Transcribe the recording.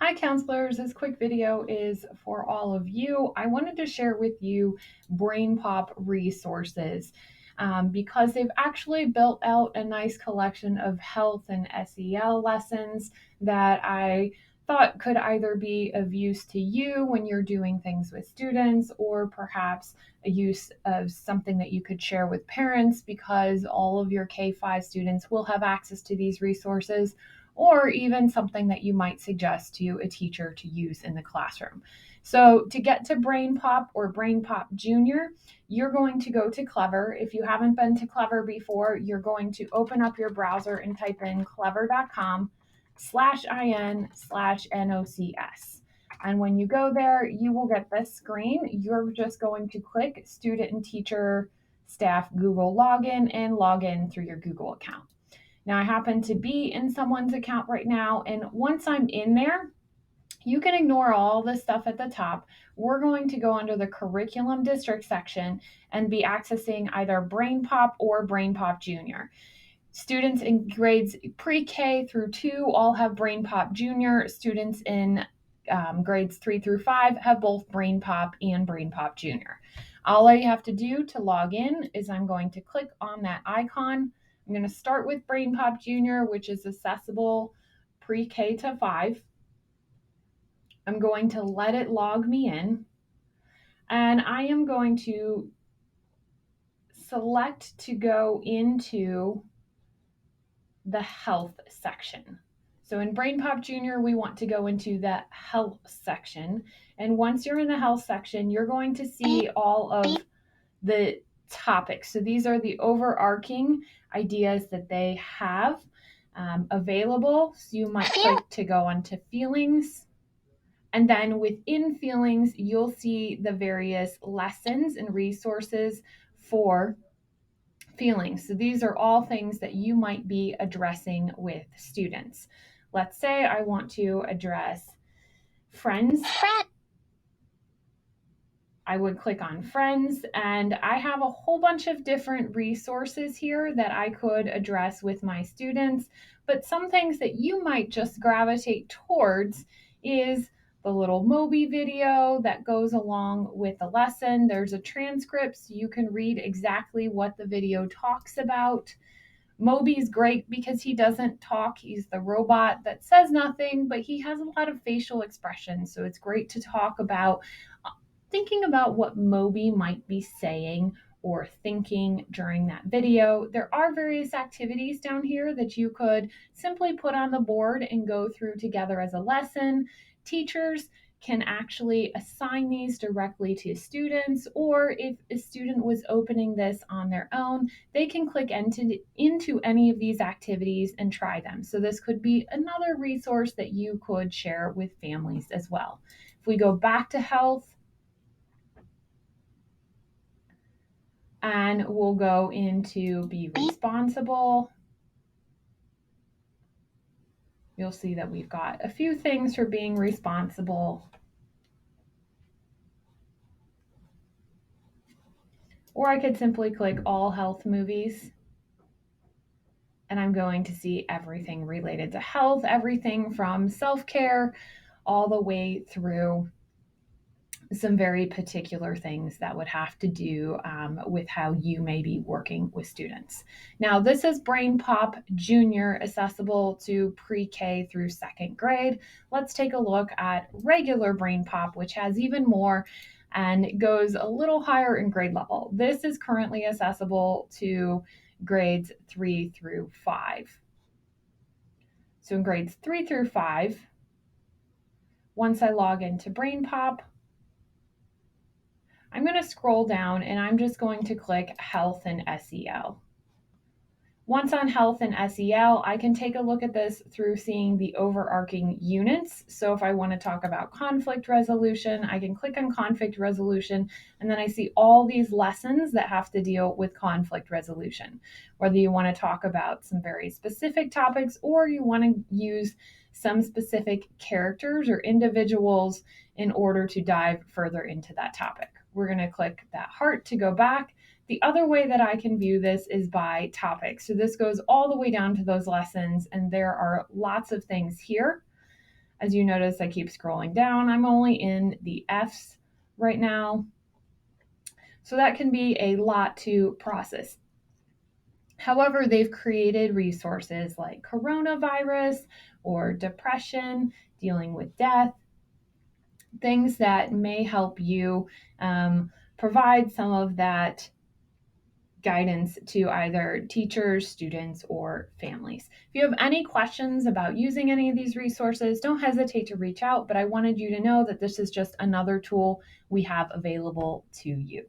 Hi, counselors. This quick video is for all of you. I wanted to share with you BrainPop resources because they've actually built out a nice collection of health and SEL lessons that I thought could either be of use to you when you're doing things with students, or perhaps a use of something that you could share with parents because all of your K-5 students will have access to these resources, or even something that you might suggest to a teacher to use in the classroom. So to get to BrainPop or BrainPop Jr., you're going to go to Clever. If you haven't been to Clever before, you're going to open up your browser and type in clever.com/in/NOCS. And when you go there, you will get this screen. You're just going to click Student and Teacher Staff Google Login and log in through your Google account. Now, I happen to be in someone's account right now, and once I'm in there, you can ignore all the stuff at the top. We're going to go under the Curriculum District section and be accessing either BrainPop or BrainPop Jr. Students in grades pre-K through 2 all have BrainPop Jr. Students in grades 3 through 5 have both BrainPop and BrainPop Jr. All I have to do to log in is I'm going to click on that icon. I'm going to start with BrainPop Jr., which is accessible pre-K to 5. I'm going to let it log me in, and I am going to select to go into the health section. So in BrainPop Jr., we want to go into the health section. And once you're in the health section, you're going to see all of the topics. So these are the overarching ideas that they have available. So you might click to go onto feelings. And then within feelings, you'll see the various lessons and resources for feelings. So these are all things that you might be addressing with students. Let's say I want to address friends. I would click on friends, and I have a whole bunch of different resources here that I could address with my students. But some things that you might just gravitate towards is the little Moby video that goes along with the lesson. There's a transcript so you can read exactly what the video talks about. Moby's great because he doesn't talk. He's the robot that says nothing, but he has a lot of facial expressions. So it's great to talk about thinking about what Moby might be saying or thinking during that video. There are various activities down here that you could simply put on the board and go through together as a lesson. Teachers can actually assign these directly to students, or if a student was opening this on their own, they can click into any of these activities and try them. So this could be another resource that you could share with families as well. If we go back to health, and we'll go into be responsible. You'll see that we've got a few things for being responsible. Or I could simply click all health movies, and I'm going to see everything related to health, everything from self-care all the way through some very particular things that would have to do with how you may be working with students. Now, this is BrainPop Jr., accessible to pre-K through second grade. Let's take a look at regular BrainPop, which has even more and goes a little higher in grade level. This is currently accessible to grades 3 through 5. So in grades 3 through 5, once I log into BrainPop, I'm going to scroll down and I'm just going to click Health and SEL. Once on Health and SEL, I can take a look at this through seeing the overarching units. So if I want to talk about conflict resolution, I can click on conflict resolution, and then I see all these lessons that have to deal with conflict resolution. Whether you want to talk about some very specific topics or you want to use some specific characters or individuals in order to dive further into that topic. We're going to click that heart to go back. The other way that I can view this is by topic. So this goes all the way down to those lessons, and there are lots of things here. As you notice, I keep scrolling down. I'm only in the F's right now. So that can be a lot to process. However, they've created resources like coronavirus or depression, dealing with death, things that may help you provide some of that guidance to either teachers, students, or families. If you have any questions about using any of these resources, don't hesitate to reach out, but I wanted you to know that this is just another tool we have available to you.